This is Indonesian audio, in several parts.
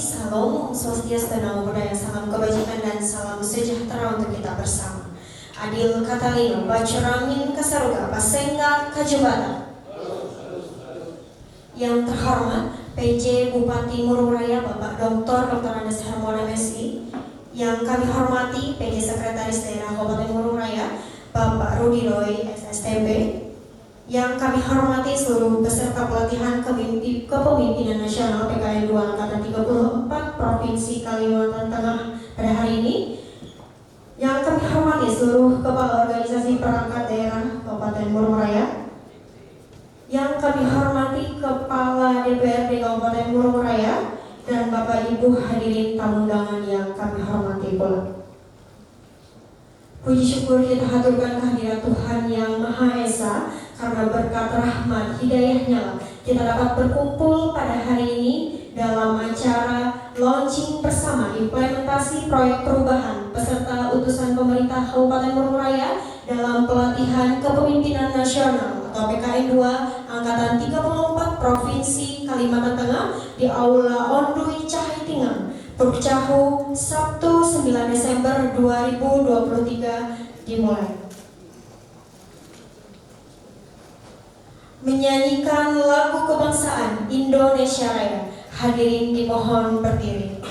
Salam Swastiastu, Namo Buddhaya, salam kebajikan dan salam sejahtera untuk kita bersama. Adil Katalino, Bacuramin Kasaruga, Pasengga Kajubata. Yang terhormat PJ Bupati Murung Raya Bapak Dr. Andes Harmona MSI. Yang kami hormati PJ Sekretaris Daerah Kabupaten Murung Raya Bapak Rudi Roy SSTB. Yang kami hormati seluruh peserta pelatihan kepemimpinan nasional PKN 2 Angkatan 34 Provinsi Kalimantan Tengah pada hari ini. Yang kami hormati seluruh kepala organisasi perangkat daerah Kabupaten Murung Raya. Yang kami hormati Kepala DPRD Kabupaten Murung Raya dan Bapak Ibu hadirin tamu undangan yang kami hormati pula. Puji syukur kita haturkan kehadirat Tuhan Yang Maha Esa, karena berkat rahmat hidayahnya kita dapat berkumpul pada hari ini dalam acara launching bersama implementasi proyek perubahan peserta utusan pemerintah Kabupaten Murung Raya dalam pelatihan kepemimpinan nasional atau PKN 2 Angkatan 34 Provinsi Kalimantan Tengah di Aula Ondui Cahaitingan, Purcahu, Sabtu 9 Desember 2023 dimulai. Menyanyikan lagu kebangsaan Indonesia Raya. Hadirin dimohon berdiri.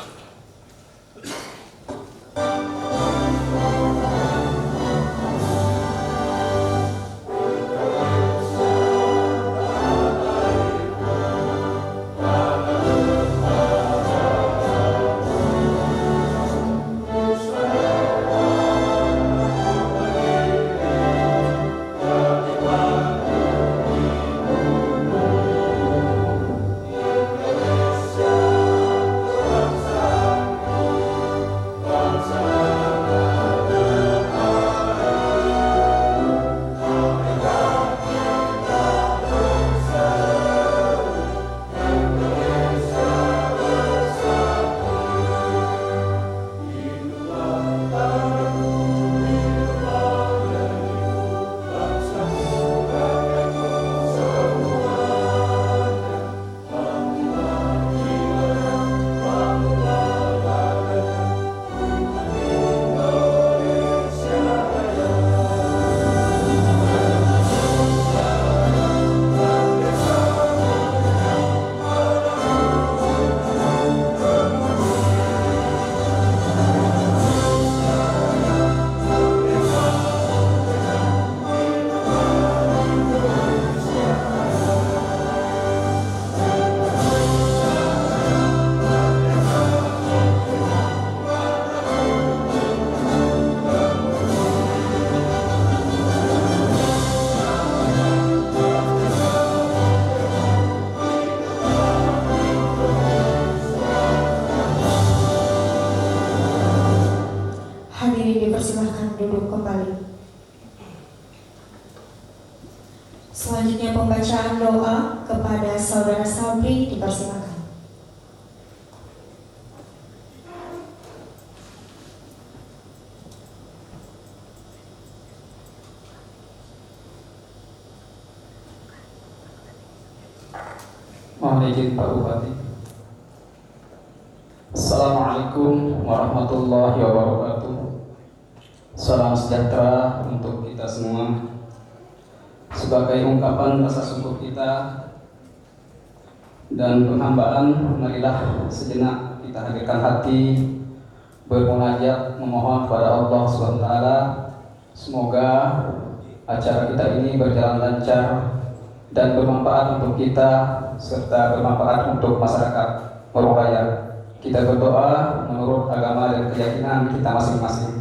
Dipersilahkan duduk kembali. Selanjutnya pembacaan doa kepada Saudara Sabri dipersilakan. Mohon izin Pak Bupati. Assalamualaikum warahmatullahi wabarakatuh. Salam sejahtera untuk kita semua. Sebagai ungkapan rasa syukur kita dan penghambaan, marilah sejenak kita hadirkan hati bermunajat memohon kepada Allah SWT. Semoga acara kita ini berjalan lancar dan bermanfaat untuk kita serta bermanfaat untuk masyarakat Murung Raya. Kita berdoa menurut agama dan keyakinan kita masing-masing.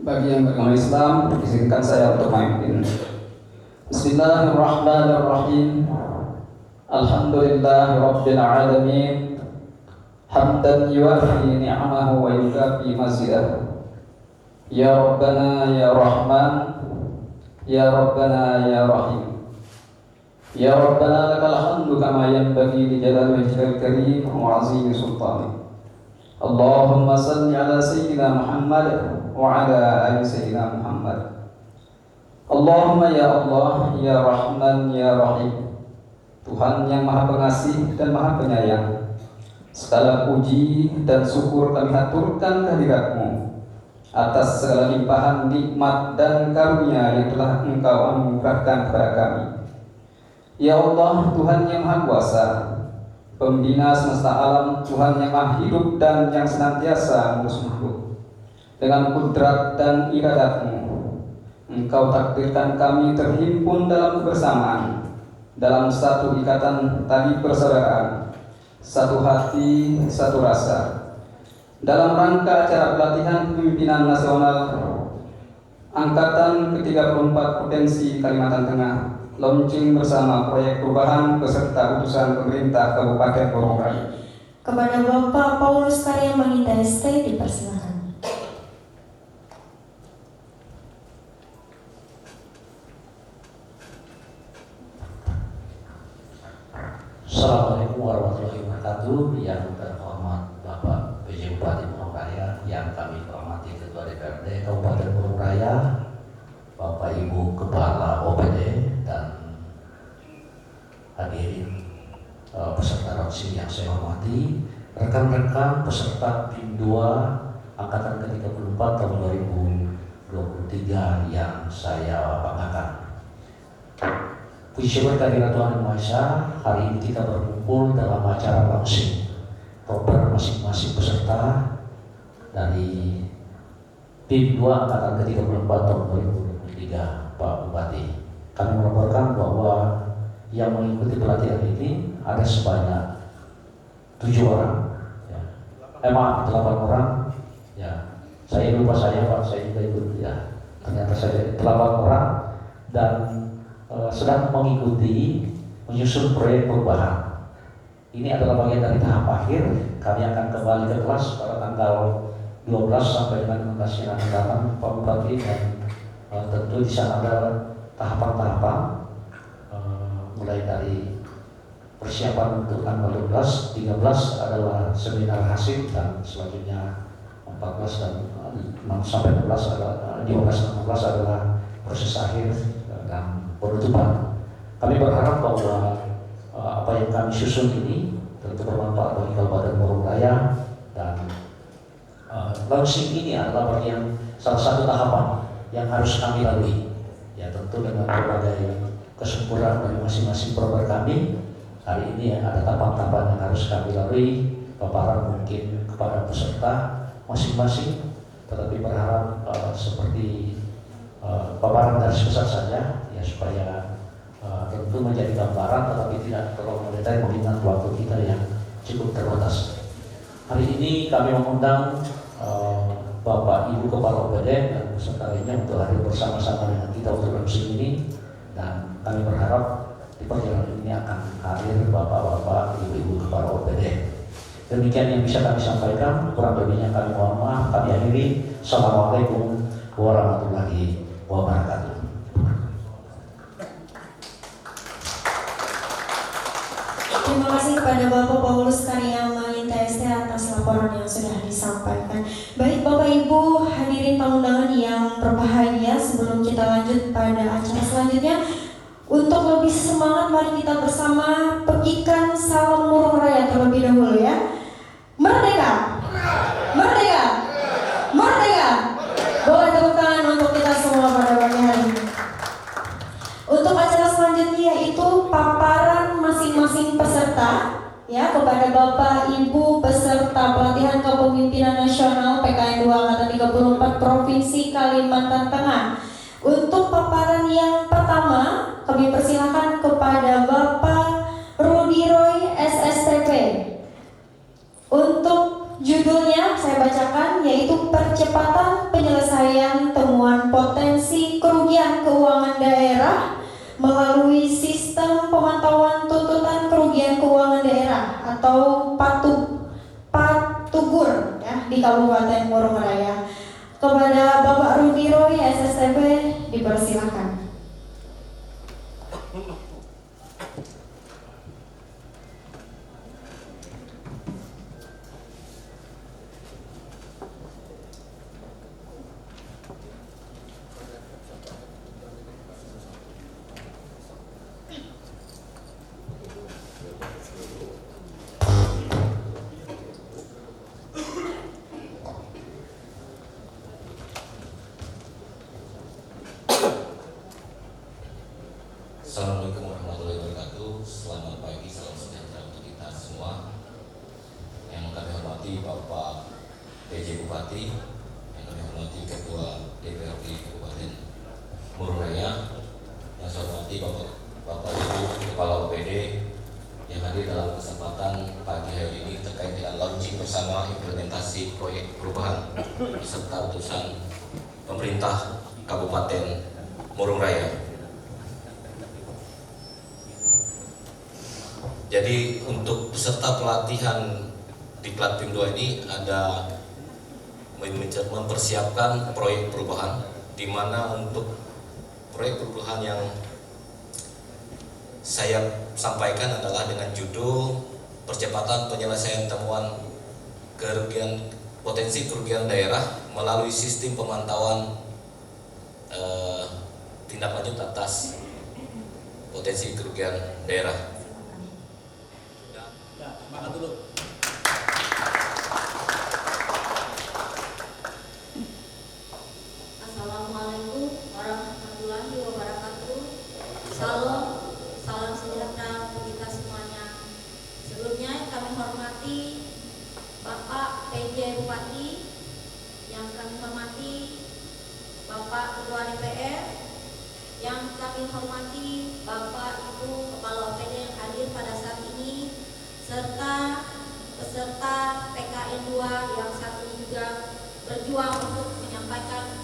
Bagi yang beragama Islam, izinkan saya untuk memimpin. Bismillahirrahmanirrahim. Alhamdulillahirabbil alamin. Hamdan yuwafi ni'amahu wa yukafi mazidah. Ya Rabbana ya Rahman, ya Rabbana ya Rahim. Ya Rabbana lakal hamdu kama yanbaghi li jalali wajhikal karim wa 'azimi sultanik. Allahumma salli ala sayyidina Muhammad wa ala ali sayyidina Muhammad. Allahumma ya Allah, ya Rahman, ya Rahim. Tuhan yang Maha Pengasih dan Maha Penyayang, Segala puji dan syukur kami haturkan kehadirat-Mu atas segala limpahan nikmat dan karunia yang telah Engkau anugerahkan kepada kami. Ya Allah, Tuhan yang Maha Kuasa, Pembina semesta alam, Tuhan yang Maha Hidup dan yang senantiasa mengurus makhluk. Dengan kudrat dan iradat-Mu, Engkau takdirkan kami terhimpun dalam kebersamaan, dalam satu ikatan tali persaudaraan, satu hati, satu rasa. Dalam rangka acara pelatihan kepemimpinan nasional Angkatan ke-34 Provinsi Kalimantan Tengah, launching bersama proyek perubahan beserta utusan pemerintah Kabupaten Borong Raya. Kepada Bapak Paulus Karya Manginda ST dipersilakan. Assalamualaikum warahmatullahi wabarakatuh. Yang terhormat Bapak PJ Bupati Borong Raya, yang kami hormati Ketua DPRD Kabupaten Borong Raya, Bapak Ibu Kepala OPD, dan hadirin peserta launching yang saya hormati, rekan-rekan peserta PIM 2 Angkatan ke-34 tahun 2023 yang saya banggakan. Puji syukur kehadirat Tuhan Yang Maha Esa, hari ini kita berkumpul dalam acara launching proper masing-masing peserta dari PIM 2 Angkatan ke-34 tahun 2023, Pak Bupati. Kami melaporkan bahwa yang mengikuti pelatihan ini ada sebanyak 7 orang, ya. 8 orang, ya. Saya lupa Pak, saya juga ikut, ya. Ternyata saya 8 orang dan sedang mengikuti menyusun proyek perubahan. Ini adalah bagian dari tahap akhir. Kami akan kembali ke kelas pada tanggal 12 sampai dengan 16 yang akan datang, Pak Bupati, dan tentu di sana ada tahapan-tahapan, mulai dari persiapan untuk tanggal 12, 13 adalah seminar hasil, dan selanjutnya 14 dan 6 sampai 16 adalah 15 dan 16 adalah proses akhir dan penutupan. Kami berharap bahwa apa yang kami susun ini tentu bermanfaat bagi Kabupaten Borong Raya, dan launching ini adalah bagian salah satu tahapan yang harus kami lalui. Ya, tentu dengan berbagai kesempurnaan dari masing-masing program kami, hari ini ada tahapan-tahapan yang harus kami lalui, paparan mungkin kepada peserta masing-masing, tetapi berharap seperti paparan dari pusat saja, ya, supaya tentu menjadi gambaran tetapi tidak terlalu mendetail mengingat waktu kita yang cukup terbatas. Hari ini kami mengundang Bapak Ibu Kepala OPD dan peserta lainnya untuk hadir bersama-sama dengan kita untuk launching ini, dan kami berharap di perjalanan ini akan hadir Bapak-Bapak, Ibu-Ibu Kepala OPD. Demikian yang bisa kami sampaikan, kurang lebihnya kami mohon maaf. Kami akhiri. Assalamualaikum warahmatullahi wabarakatuh. Terima kasih kepada Bapak Paulus Karya Manginda ST atas laporan yang sudah disampaikan. Baik Bapak Ibu hadirin tamu undangan yang berbahagia, sebelum kita lanjut pada acara selanjutnya, untuk lebih semangat mari kita bersama pekikan salam Borong Raya terlebih dahulu, ya. Merdeka! Merdeka! Merdeka! Boleh tepuk tangan untuk kita semua pada pagi hari ini. Untuk acara selanjutnya yaitu paparan masing-masing peserta, ya, kepada Bapak Ibu peserta pelatihan kepemimpinan nasional PKN 2 Angkatan 34 Provinsi Kalimantan Tengah. Untuk paparan yang pertama, kami persilakan kepada Bapak Rudi Roy SSTP. Untuk judulnya saya bacakan, yaitu percepatan penyelesaian temuan potensi kerugian keuangan daerah melalui sistem pemantauan tuntutan kerugian keuangan daerah atau PATUGUR, ya, di Kabupaten Borong Raya. Kepada Bapak Rudi Roy SSTP dipersilakan. PJ Bupati, yang kami hormati Ketua DPRD Kabupaten Murung Raya, yang saya hormati Bapak Ibu Kepala OPD yang hadir dalam kesempatan pagi hari ini terkait dengan launching bersama implementasi proyek perubahan serta utusan pemerintah Kabupaten Murung Raya. Jadi untuk peserta pelatihan di Klatim 2 ini ada mempersiapkan proyek perubahan, di mana untuk proyek perubahan yang saya sampaikan adalah dengan judul percepatan penyelesaian temuan potensi kerugian daerah melalui sistem pemantauan tindak lanjut atas potensi kerugian daerah. Semangat dulu. Assalamualaikum warahmatullahi wabarakatuh. Salam sejahtera untuk kita semuanya. Sebelumnya kami hormati Bapak PJ Bupati, yang kami hormati Bapak Ketua DPR, yang kami hormati Bapak Ibu Kepala OPD yang hadir pada saat ini, serta peserta PKN 2 yang saat ini juga berjuang untuk menyampaikan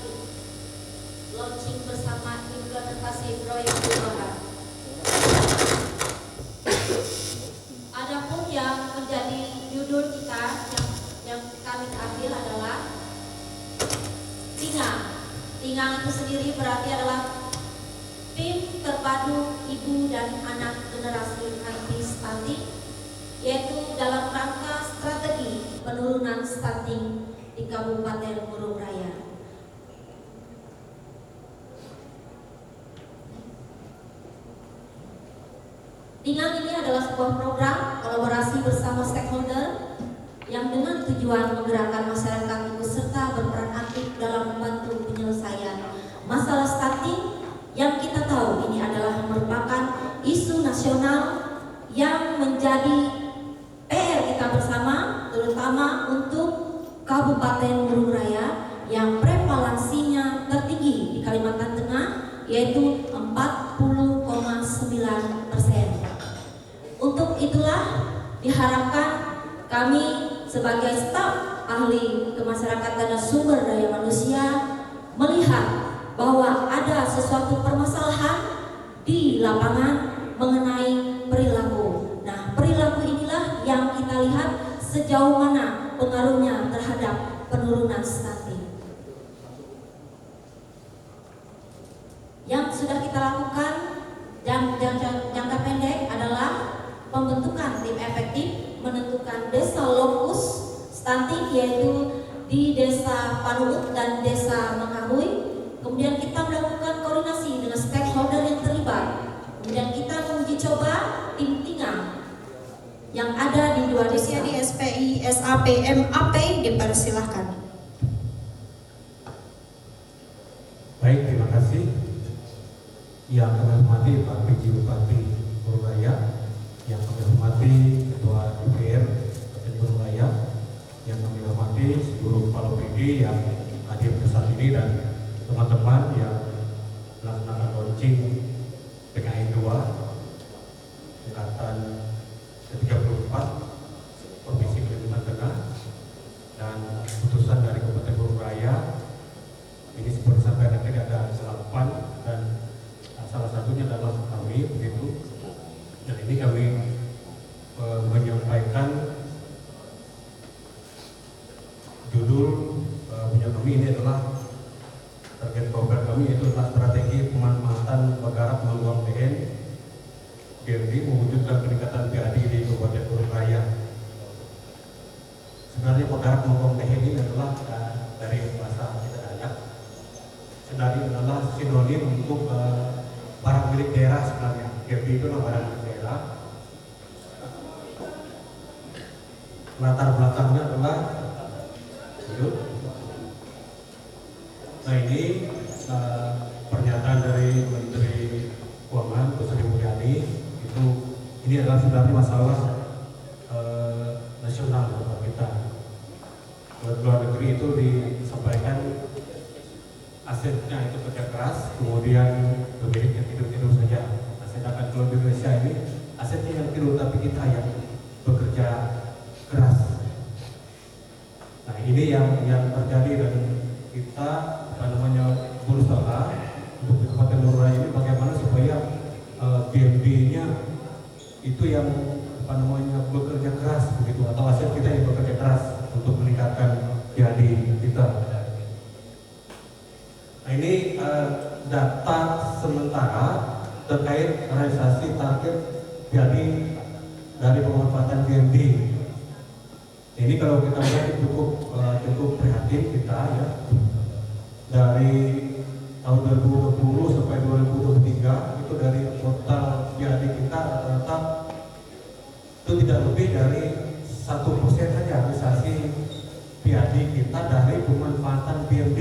launching bersama implementasi proyek perubahan. Adapun yang menjadi judul kita yang kami ambil adalah Tingang. Tingang itu sendiri berarti adalah tim terpadu ibu dan anak generasi anti stunting, yaitu dalam rangka strategi penurunan stunting di Kabupaten Murung Raya. Tingang ini adalah sebuah program kolaborasi bersama stakeholder yang dengan tujuan menggerakkan masyarakat ikut serta berperan aktif dalam membantu penyelesaian masalah stunting yang kita tahu ini adalah merupakan isu nasional yang menjadi PR kita bersama, terutama untuk Kabupaten Murung Raya yang prevalensinya tertinggi di Kalimantan Tengah, yaitu 40,9%. Untuk itulah diharapkan kami sebagai staf ahli kemasyarakatan dan sumber daya manusia melihat bahwa ada sesuatu permasalahan di lapangan mengenai perilaku. Nah, perilaku inilah yang kita lihat sejauh mana pengaruhnya terhadap penurunan stunting. Yang sudah kita lakukan jangka pendek adalah pembentukan tim efektif menentukan desa lokus stunting, yaitu di Desa Panubuk dan Desa Mengkahui. Kemudian kita melakukan koordinasi dengan stakeholder yang terlibat. Kemudian kita menguji coba tim Tingang yang ada di dua desa. Di SPI, SAP, MAP dipersilahkan. Baik, terima kasih. Yang kami hormati Pak PJ Bupati Murung Raya, yang kami hormati Ketua DPR Kabupaten Murung Raya, yang kami hormati seluruh kepala PD yang hadir pada saat ini, dan teman-teman yang melaksanakan launching PKN 2 tingkatan ke-34 Provinsi Kalimantan Tengah, dan putusan dari Kabupaten Murung Raya ini seperti sampaikan tadi ada 8, dan salah satunya adalah kami begitu. Dan ini kami menyampaikan judul punya kami ini adalah target program kami, itu adalah strategi pemanfaatan penggarap Mangkuang PN BRD mewujudkan peningkatan PAD di Kabupaten Murung Raya. Sebenarnya penggarap Mangkuang PN ini adalah dari bahasa kita Dayak. Sebenarnya adalah sinonim untuk barang milik daerah. Sebenarnya BRD itu adalah barang milik daerah. Latar belakangnya adalah itu. Nah, ini pernyataan dari Menteri Keuangan Bu Sri Mulyani, itu ini adalah sebenarnya masalah nasional buat kita. Luar negeri negeri itu disampaikan asetnya itu kerja keras, kemudian pemiliknya tidur-tidur saja. Nah, sedangkan kalau di Indonesia ini asetnya yang tidur tapi kita yang bekerja keras. Nah, ini yang terjadi dan kita berusaha untuk di Kabupaten Mururai ini bagaimana supaya BMD-nya itu yang bekerja keras begitu, atau aset kita yang bekerja keras untuk meningkatkan jadi kita. Nah, ini data sementara terkait realisasi target jadi dari pemanfaatan BMD. Ini kalau kita lihat cukup prihatin kita ya. Dari tahun 2020 sampai 2023 itu dari total jadi kita rata-rata itu tidak lebih dari 1% saja realisasi PAD kita dari pemanfaatan BMD,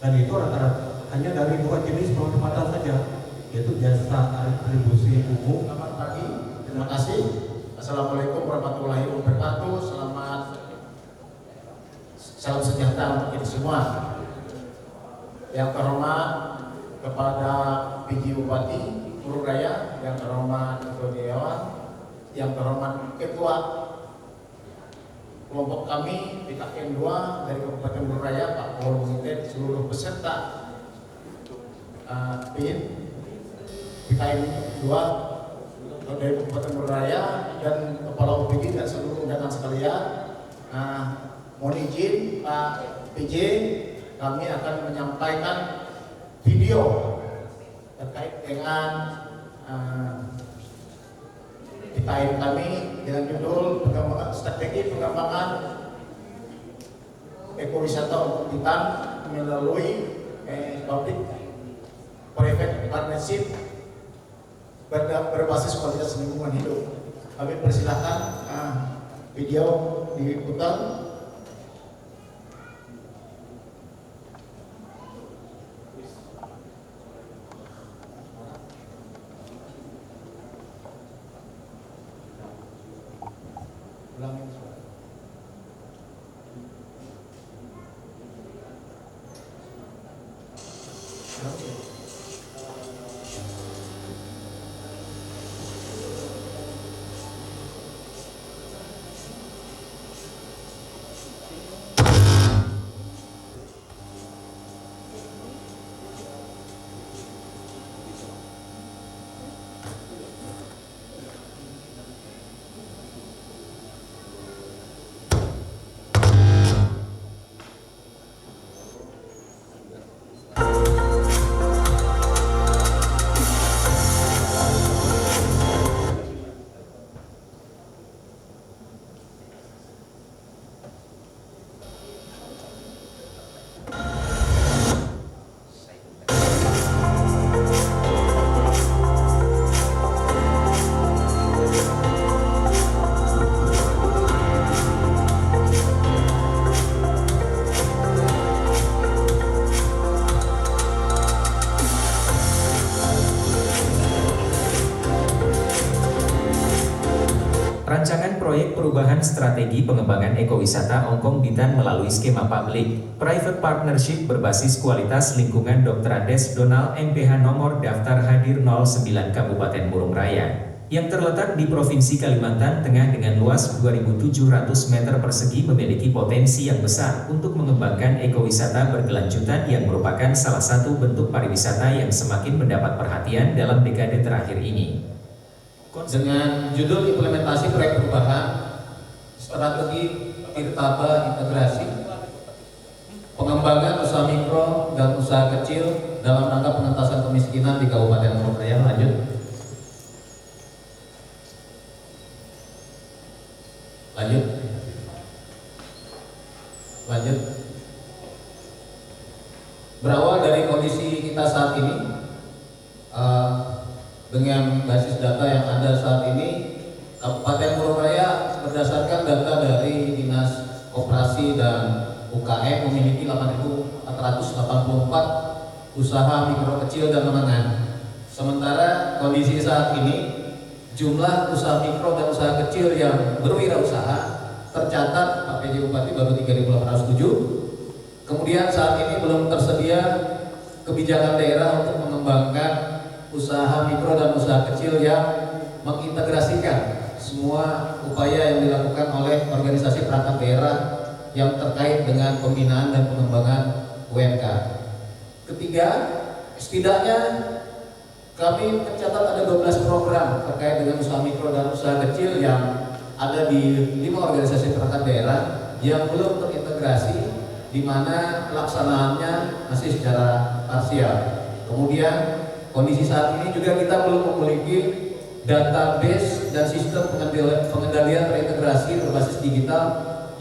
dan itu rata-rata hanya dari 2 jenis pemanfaatan saja, yaitu jasa retribusi umum. Selamat pagi, terima kasih. Assalamualaikum warahmatullahi wabarakatuh. Salam sejahtera untuk kita semua. Yang terhormat kepada PJ Bupati Mururaya, yang terhormat Ketua Dewan, yang terhormat Ketua kelompok kami PKN 2 dari Kabupaten Mururaya, Pak Paul Muhyiddin, seluruh peserta PIN PKN 2 dari Kabupaten Mururaya dan Kepala UPG dan seluruh undangan sekalian. Mohon izin Pak PJ, kami akan menyampaikan video terkait dengan PKN kami dengan judul strategi pengembangan ekowisata untuk Bintan melalui public private partnership berbasis kualitas lingkungan hidup. Kami persilahkan video diputar. Rancangan proyek perubahan strategi pengembangan ekowisata Ongkong Bintan melalui skema public private partnership berbasis kualitas lingkungan Dr. Andes Donald MPH nomor daftar hadir 09 Kabupaten Murung Raya yang terletak di Provinsi Kalimantan Tengah dengan luas 2.700 meter persegi memiliki potensi yang besar untuk mengembangkan ekowisata berkelanjutan yang merupakan salah satu bentuk pariwisata yang semakin mendapat perhatian dalam dekade terakhir ini. Dengan judul implementasi proyek perubahan strategi Tirtaba integrasi pengembangan usaha mikro dan usaha kecil dalam rangka pengentasan kemiskinan di Kabupaten Murung Raya. Lanjut. Berawal dari kondisi kita saat ini, dengan basis data yang ada saat ini, Kabupaten Murung Raya berdasarkan data dari Dinas Koperasi dan UKM memiliki 8.484 usaha mikro kecil dan menengah. Sementara kondisi saat ini jumlah usaha mikro dan usaha kecil yang berwirausaha tercatat Pak PJ Bupati baru 3.807. Kemudian saat ini belum tersedia kebijakan daerah untuk mengembangkan usaha mikro dan usaha kecil yang mengintegrasikan semua upaya yang dilakukan oleh organisasi perangkat daerah yang terkait dengan pembinaan dan pengembangan UMK. Ketiga, setidaknya kami mencatat ada 12 program terkait dengan usaha mikro dan usaha kecil yang ada di 5 organisasi perangkat daerah yang belum terintegrasi, di mana pelaksanaannya masih secara parsial. Kemudian kondisi saat ini juga kita belum memiliki database dan sistem pengendalian terintegrasi berbasis digital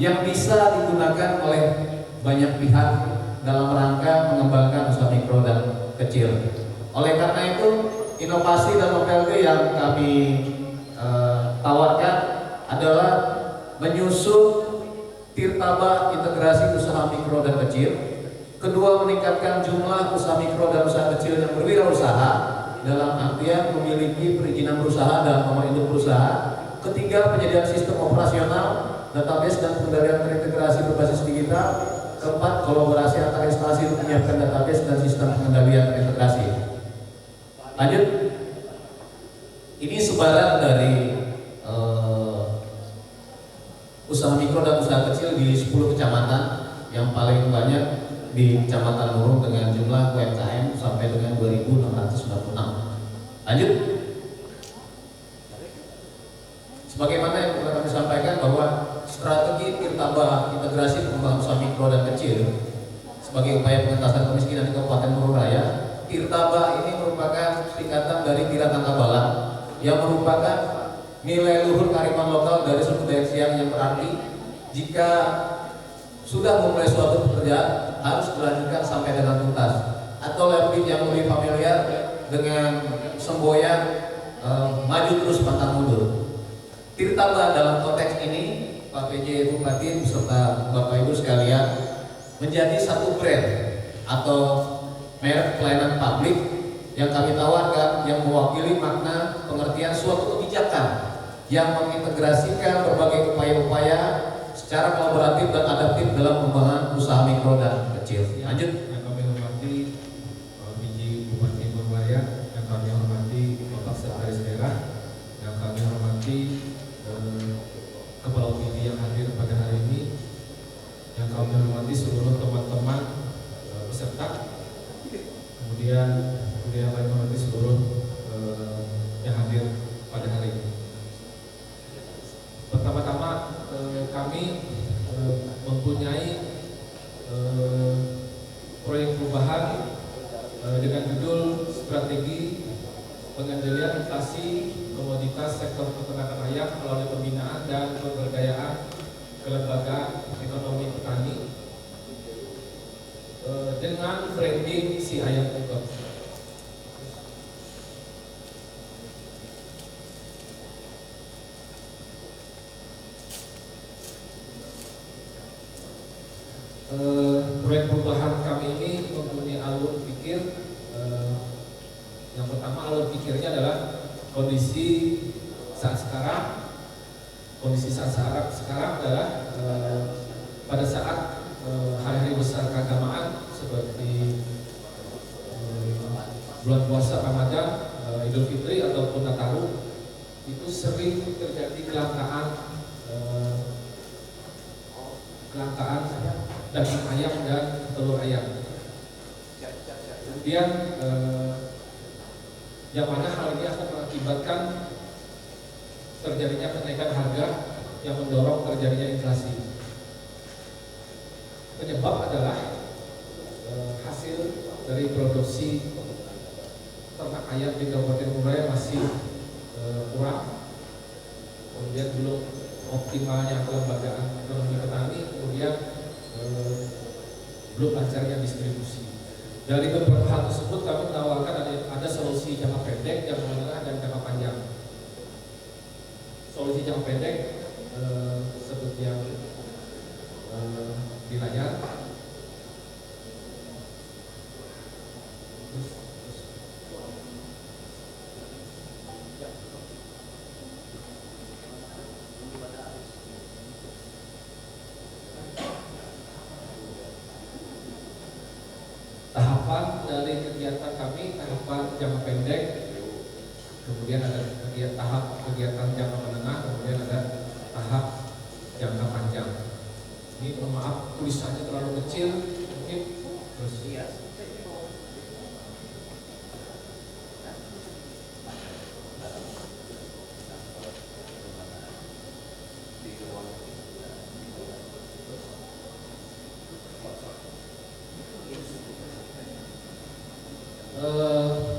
yang bisa digunakan oleh banyak pihak dalam rangka mengembangkan usaha mikro dan kecil. Oleh karena itu, inovasi dan OPLD yang kami tawarkan adalah menyusun tirtaba integrasi usaha mikro dan kecil. Kedua, meningkatkan jumlah usaha mikro dan usaha kecil yang berwirausaha dalam artian memiliki perizinan berusaha dan nomor induk berusaha. Ketiga, penyediaan sistem operasional, database dan pengendalian terintegrasi berbasis digital. Keempat, kolaborasi antar instansi untuk menyiapkan database dan sistem pengendalian terintegrasi. Lanjut, ini sebaran dari usaha mikro dan usaha kecil di 10 kecamatan, yang paling banyak di Kecamatan Murung dengan jumlah UMKM sampai dengan 2.696. Lanjut, sebagaimana yang telah kami sampaikan bahwa strategi tirtaba integrasi pengembangan usaha mikro dan kecil sebagai upaya pengentasan kemiskinan di Kabupaten Murung Raya. Tirtaba ini merupakan singkatan dari Tira Tangkabalan yang merupakan nilai luhur kearifan lokal dari suku Dayak Siang, yang berarti jika sudah memulai suatu pekerjaan harus dilanjutkan sampai dengan tuntas, atau yang lebih familiar dengan semboyan maju terus pantang mundur. Tirtaba dalam konteks ini, Pak PJ Bupati beserta Bapak Ibu sekalian, menjadi satu brand atau merek pelayanan publik yang kami tawarkan, yang mewakili makna pengertian suatu kebijakan yang mengintegrasikan berbagai upaya-upaya secara kolaboratif dan adaptif dalam pengembangan usaha mikro dan kecil. Lanjut. Yang kami hormati PJ Bupati Murung Raya, yang kami hormati Bapak Sekretaris Daerah, yang kami hormati Kepala UPD yang hadir pada hari ini, yang kami hormati seluruh teman-teman peserta, kemudian yang kami hormati seluruh yang hadir pada hari ini. Pertama-tama kami mempunyai proyek perubahan dengan judul Strategi Pengendalian Inflasi Komoditas Sektor Peternakan Ayam melalui pembinaan dan pemberdayaan kelembagaan ekonomi petani dengan branding si ayam ungkep. Proyek perubahan kami ini mempunyai alur pikir. Yang pertama, alur pikirnya adalah kondisi saat sekarang. Kondisi saat sekarang adalah pada saat hari-hari besar keagamaan seperti bulan puasa Ramadan, Idul Fitri ataupun Nataru, itu sering terjadi kelangkaan daging ayam dan telur ayam. Kemudian yang mana hal ini akan mengakibatkan terjadinya kenaikan harga yang mendorong terjadinya inflasi. Penyebab adalah hasil dari produksi ternak ayam di Kabupaten Murung Raya masih kurang, kemudian belum optimalnya kelembagaan ekonomi petani, kemudian belum lancarnya distribusi. Dari beberapa hal tersebut kami menawarkan ada solusi jangka pendek, jangka menengah, dan jangka panjang. Solusi jangka pendek seperti yang di layar. jangka pendek, kemudian ada tahap kegiatan jangka menengah, kemudian ada tahap jangka panjang. Ini mohon maaf tulisannya terlalu kecil, mungkin terus ya.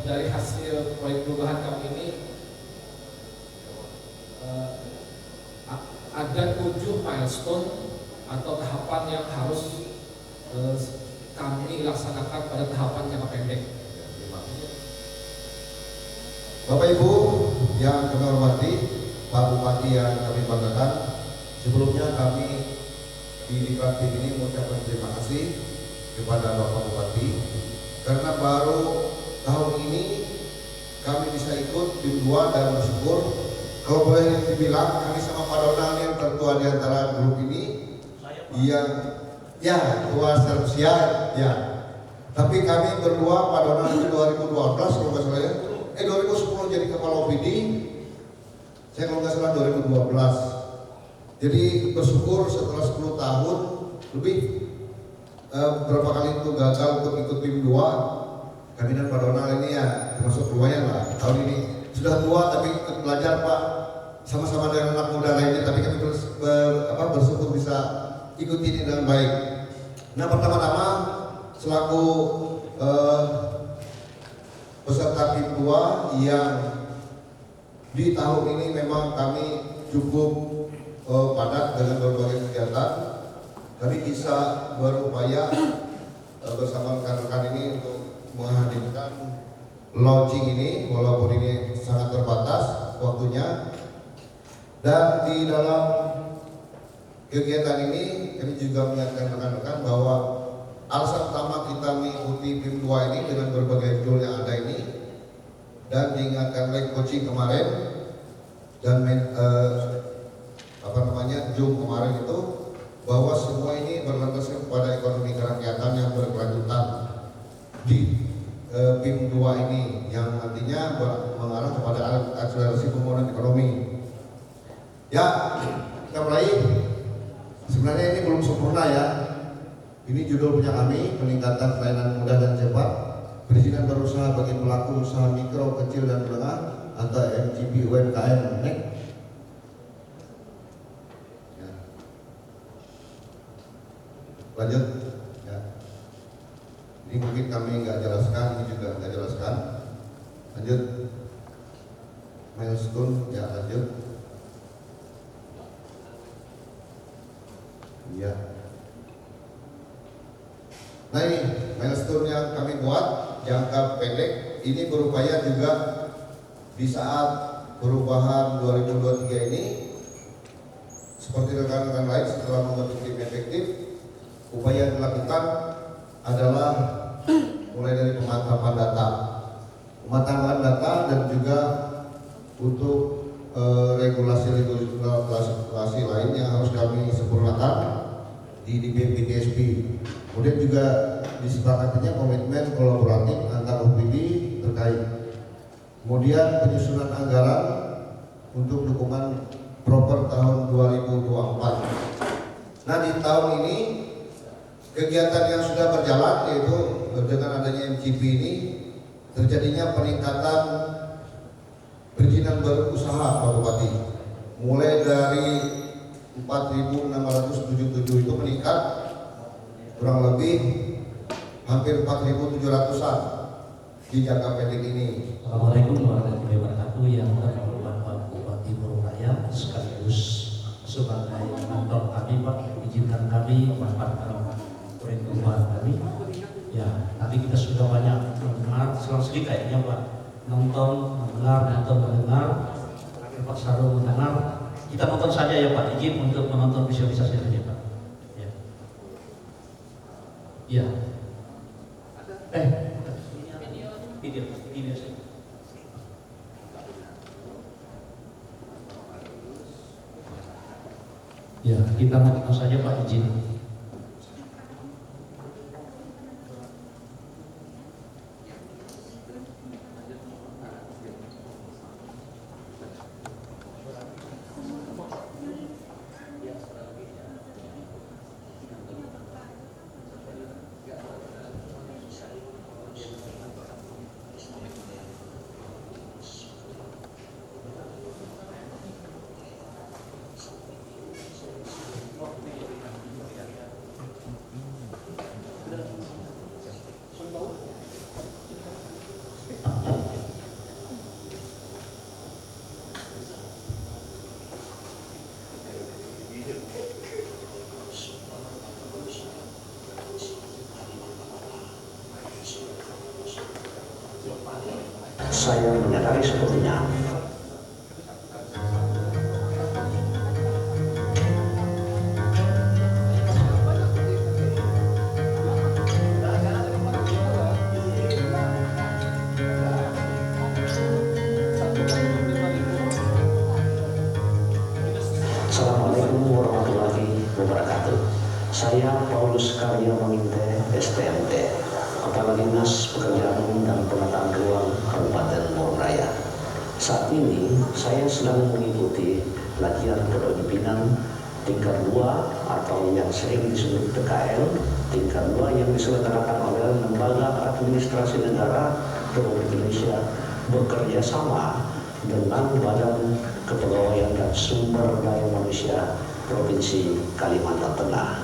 Dari hasil proyek perubahan kami ini ada 7 milestone atau tahapan yang harus kami laksanakan pada tahapan jangka pendek. Bapak Ibu yang kami hormati, Pak Bupati yang kami banggakan, sebelumnya kami di Diklat ini mengucapkan terima kasih kepada Bapak Bupati karena baru tahun ini kami bisa ikut tim 2 dan bersyukur. Kalau boleh dibilang kami sama Pak Donald yang tertua di antara grup ini, yang ya tua secara ya. Tapi kami berdua Pak Donald itu 2012 kalau nggak salah ya, 2010 jadi kepala OPD, saya kalau nggak salah 2012. Jadi bersyukur setelah 10 tahun lebih berapa kali itu gagal untuk ikut tim 2. Kami dan Pak Donald ini ya termasuk lumayan lah. Tahun ini sudah tua tapi ikut belajar Pak, sama-sama dengan anak muda lainnya. Tapi kami bersyukur bisa ikuti ini dengan baik. Nah, pertama-tama selaku peserta tim 2 yang di tahun ini memang kami cukup padat dengan berbagai kegiatan. Kami bisa berupaya bersama rekan-rekan ini untuk menghadirkan launching ini, walaupun ini sangat terbatas waktunya. Dan di dalam kegiatan ini kami juga mengingatkan rekan-rekan bahwa alasan utama kita mengikuti tim 2 ini dengan berbagai judul yang ada ini, dan diingatkan oleh coaching kemarin dan Zoom kemarin itu, bahwa semua ini berlandaskan kepada ekonomi kerakyatan yang berkelanjutan di PIM 2 ini, yang nantinya mengarah kepada akselerasi pembangunan ekonomi. Ya, kita mulai. Sebenarnya ini belum sempurna ya. Ini judul punya kami, peningkatan pelayanan mudah dan cepat, perizinan berusaha bagi pelaku usaha mikro, kecil dan menengah atau MCP UMKM. Ya. Lanjut. Ya. Ini mungkin kami nggak jelaskan, ini juga nggak jelaskan. Lanjut. Milestone, ya lanjut. Ya. Nah ini milestone yang kami buat jangka pendek ini berupaya juga di saat perubahan 2023 ini, seperti rekan-rekan lain setelah membentuk tim efektif, upaya yang dilakukan adalah mulai dari pemantapan data dan juga untuk regulasi lain yang harus kami sempurnakan di BPDSP. Kemudian juga disepakatinya komitmen kolaboratif antar OPD terkait. Kemudian penyusunan anggaran untuk dukungan proper tahun 2024. Nah, di tahun ini kegiatan yang sudah berjalan, yaitu dengan adanya MCP ini terjadinya peningkatan perizinan berusaha Pak Bupati. Mulai dari 4.677 itu meningkat kurang lebih hampir 4.700-an di jangka pendek ini. Assalamualaikum warahmatullahi wabarakatuh. Yang terhormat Pak Bupati Mururaya sekaligus sebagai mentor kami, Pak, izinkan kami memanfaatkan proyek perubahan kami. Ya, tadi kita sudah banyak mendengar, sedikit kayaknya Pak, nonton, mendengar, Pak Sarul mendengar. Kita nonton saja ya Pak, izin untuk menonton visualisasi saja Pak. Ya. Ya. Video saja. Ya, kita nonton saja Pak, izin. saya menyadari sepenuhnya Assalamualaikum warahmatullahi wabarakatuh. Saya Paulus Karya Menginte, STMT, Kepala Dinas Pekerjaan Umum dan Penataan Ruang Kabupaten Morong Raya. Saat ini saya sedang mengikuti latihan kepemimpinan tingkat 2 atau yang sering disebut PKL tingkat 2 yang diselenggarakan oleh Lembaga Administrasi Negara Republik Indonesia bekerja sama dengan Badan Kepegawaian dan Sumber Daya Manusia Provinsi Kalimantan Tengah.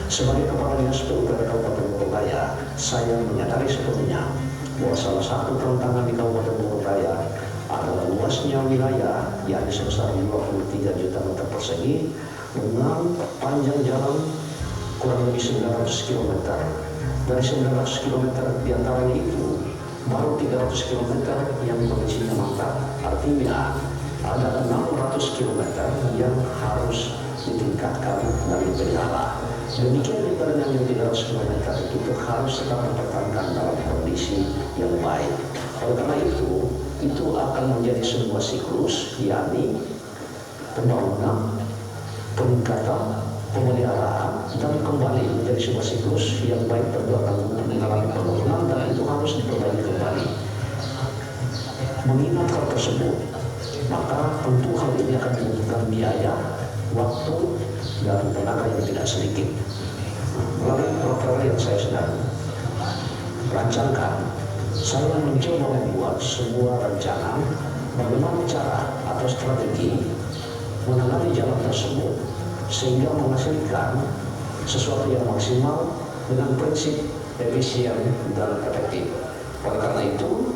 Sebagai Kepala Dinas PUPR Kabupaten Morong Raya, saya menyadari sepenuhnya bahwa salah satu tantangan di Kabupaten Morong Raya adalah luasnya wilayah yakni sebesar 23 juta meter persegi dengan panjang jalan kurang lebih 900 km. Dari 900 km diantaranya itu baru 300 km yang kondisinya mantap, artinya ada 600 km yang harus ditingkatkan dan dipelihara. Demikian juga dengan yang 300 km itu harus tetap dipertahankan dalam kondisi yang baik. Oleh karena itu akan menjadi sebuah siklus, yakni pembangunan, peningkatan, pemeliharaan, dan kembali menjadi sebuah siklus yang baik tentu akan mengalami penurunan dan itu harus diperbaiki kembali. Mengingat hal tersebut, maka tentu hal ini akan membutuhkan biaya, waktu, dan tenaga yang tidak sedikit. Melalui program yang saya sedang rancangkan, saya mencoba membuat sebuah rencana bagaimana cara atau strategi menangani jalan tersebut sehingga menghasilkan sesuatu yang maksimal dengan prinsip efisien dan efektif. Oleh karena itu,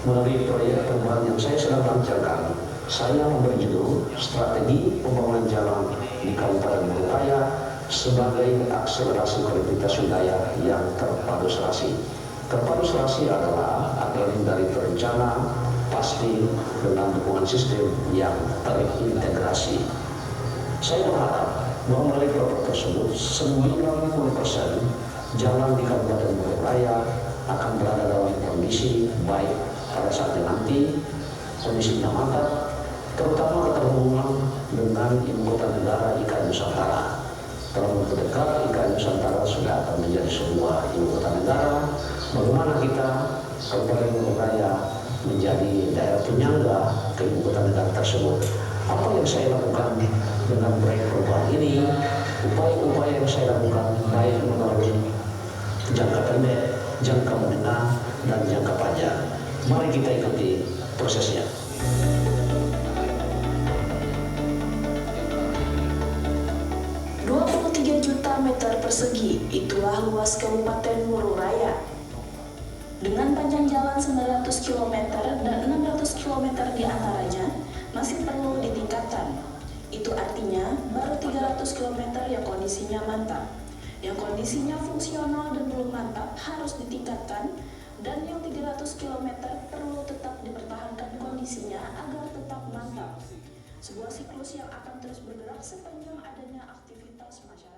melalui proyek perubahan yang saya sedang rancangkan, saya memberi judul Strategi Pembangunan Jalan di Kabupaten Morong Raya sebagai akselerasi konektivitas wilayah yang terpadu serasi. Terpadu serasi adalah akronim dari terencana, pasti, dengan dukungan sistem yang terintegrasi. Saya berharap bahwa melalui program tersebut 90% jalan di Kabupaten Morong Raya akan berada dalam kondisi baik pada saatnya nanti, kondisinya mantap, terutama keterhubungan dengan ibu kota negara IKN Nusantara. Dalam waktu dekat IKN Nusantara sudah akan menjadi sebuah ibu kota negara. Bagaimana kita Kabupaten Morong Raya menjadi daerah penyangga ke ibu kota negara tersebut? Apa yang saya lakukan dengan proyek perubahan ini? Upaya-upaya yang saya lakukan baik melalui jangka pendek, jangka menengah, dan jangka panjang. Mari kita ikuti prosesnya. Meter persegi, itulah luas Kabupaten Morong Raya. Dengan panjang jalan 900 km dan 600 km diantaranya masih perlu ditingkatkan. Itu artinya baru 300 km yang kondisinya mantap. Yang kondisinya fungsional dan belum mantap harus ditingkatkan, dan yang 300 km perlu tetap dipertahankan kondisinya agar tetap mantap. Sebuah siklus yang akan terus bergerak sepanjang adanya aktivitas masyarakat.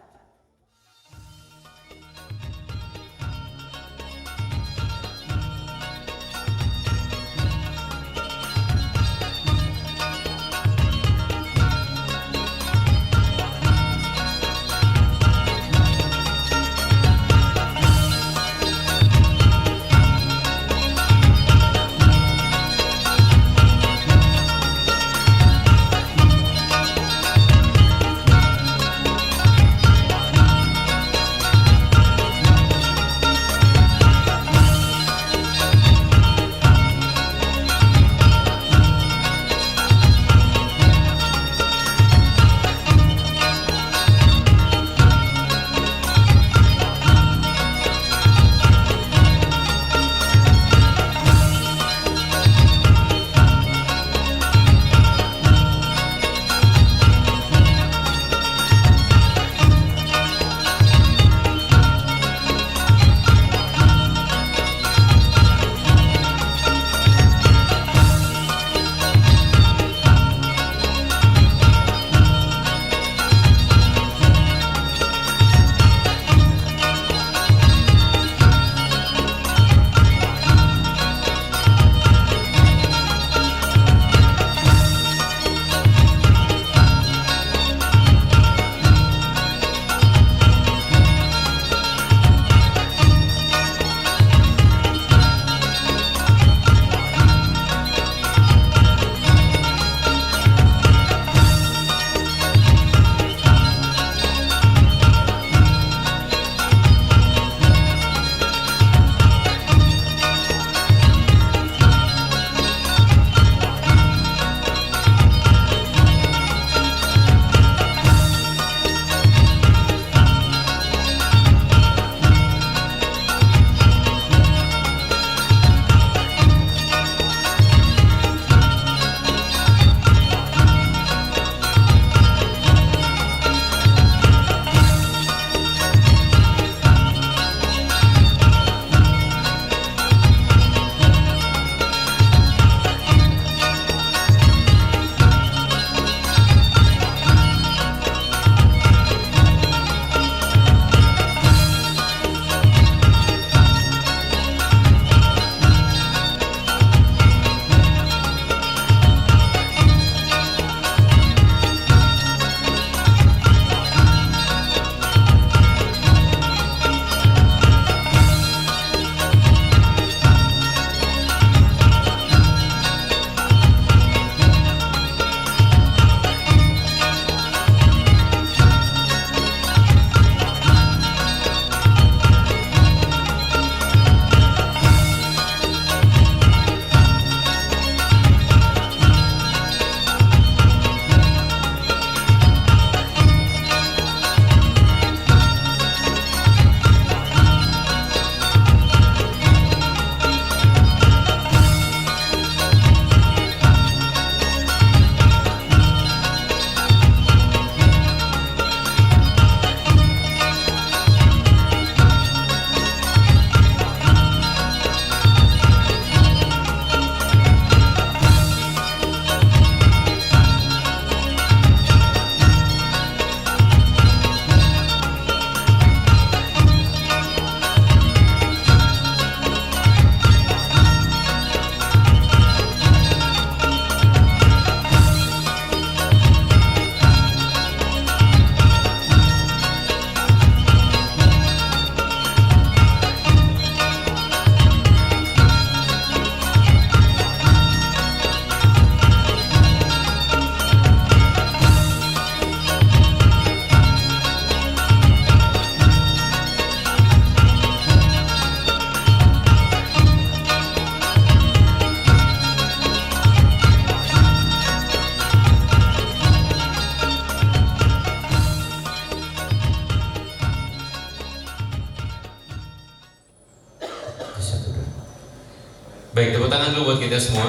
Baik, tepuk tangan dulu buat kita semua.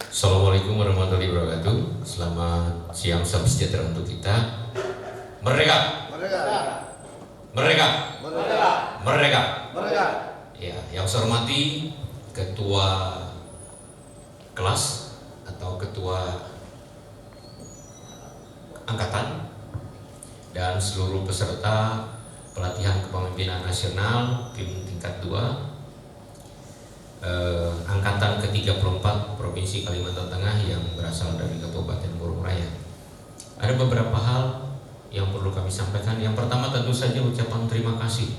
Assalamualaikum warahmatullahi wabarakatuh. Selamat siang, salam sejahtera untuk kita. Merdeka! Merdeka! Merdeka! Merdeka! Merdeka! Merdeka! Ya, yang saya hormati Ketua kelas atau Ketua Angkatan dan seluruh peserta pelatihan kepemimpinan nasional tim tingkat 2 Angkatan ke-34 Provinsi Kalimantan Tengah yang berasal dari Kabupaten Murung Raya. Ada beberapa hal yang perlu kami sampaikan. Yang pertama tentu saja ucapan terima kasih,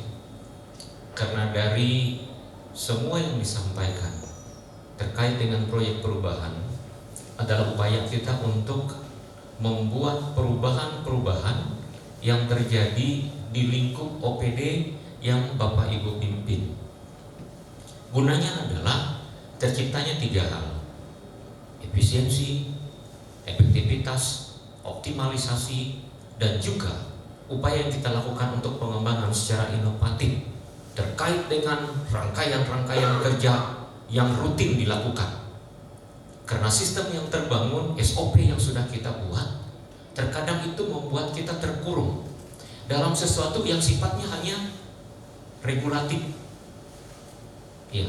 karena dari semua yang disampaikan terkait dengan proyek perubahan adalah upaya kita untuk membuat perubahan-perubahan yang terjadi di lingkup OPD yang Bapak Ibu pimpin. Gunanya adalah terciptanya 3 hal: efisiensi, efektivitas, optimalisasi, dan juga upaya yang kita lakukan untuk pengembangan secara inovatif terkait dengan rangkaian-rangkaian kerja yang rutin dilakukan. Karena sistem yang terbangun, SOP yang sudah kita buat, terkadang itu membuat kita terkurung dalam sesuatu yang sifatnya hanya regulatif. Ya,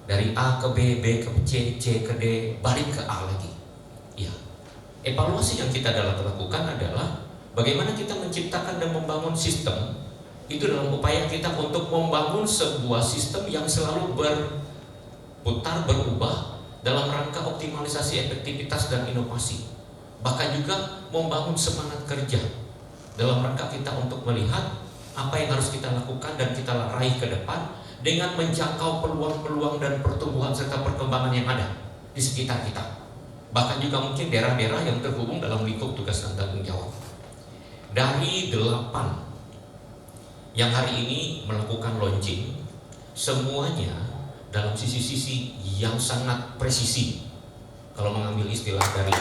dari A ke B, B ke C, C ke D, balik ke A lagi. Ya, evaluasi yang kita lakukan adalah bagaimana kita menciptakan dan membangun sistem itu dalam upaya kita untuk membangun sebuah sistem yang selalu berputar, berubah dalam rangka optimalisasi efektivitas dan inovasi. Bahkan juga membangun semangat kerja dalam rangka kita untuk melihat apa yang harus kita lakukan dan kita raih ke depan dengan menjangkau peluang-peluang dan pertumbuhan serta perkembangan yang ada di sekitar kita. Bahkan juga mungkin daerah-daerah yang terhubung dalam lingkup tugas dan tanggung jawab. Dari 8 yang hari ini melakukan launching, semuanya dalam sisi-sisi yang sangat presisi. Kalau mengambil istilah dari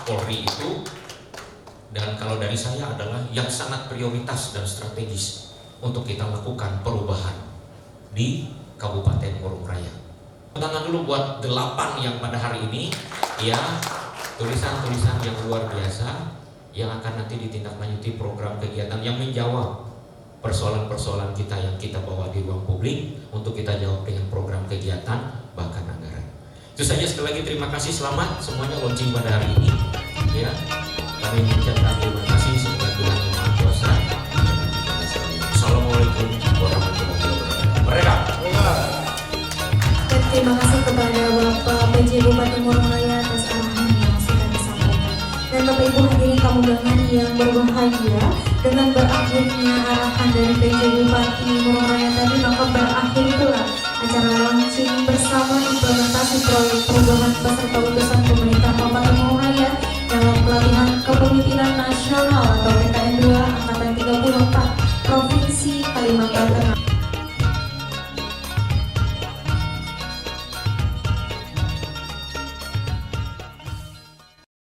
Polri itu, dan kalau dari saya adalah yang sangat prioritas dan strategis untuk kita lakukan perubahan di Kabupaten Murung Raya. Tangan dulu buat 8 yang pada hari ini, ya, tulisan-tulisan yang luar biasa yang akan nanti ditindaklanjuti program kegiatan yang menjawab persoalan-persoalan kita yang kita bawa di ruang publik untuk kita jawab dengan program kegiatan bahkan anggaran. Itu saja, sekali lagi terima kasih, selamat semuanya launching pada hari ini. Ya, kami mengucapkan terima kasih semoga Tuhan Yang Maha Kuasa. Assalamualaikum warahmatullahi wabarakatuh. Merdeka! Terima kasih kepada Bapak PJ Bupati Murung Raya atas arahan yang sudah disampaikan. Dan Bapak Ibu hadirin tamu undangan yang berbahagia, dengan berakhirnya arahan dari PJ Bupati Murung Raya tadi, maka berakhir pula acara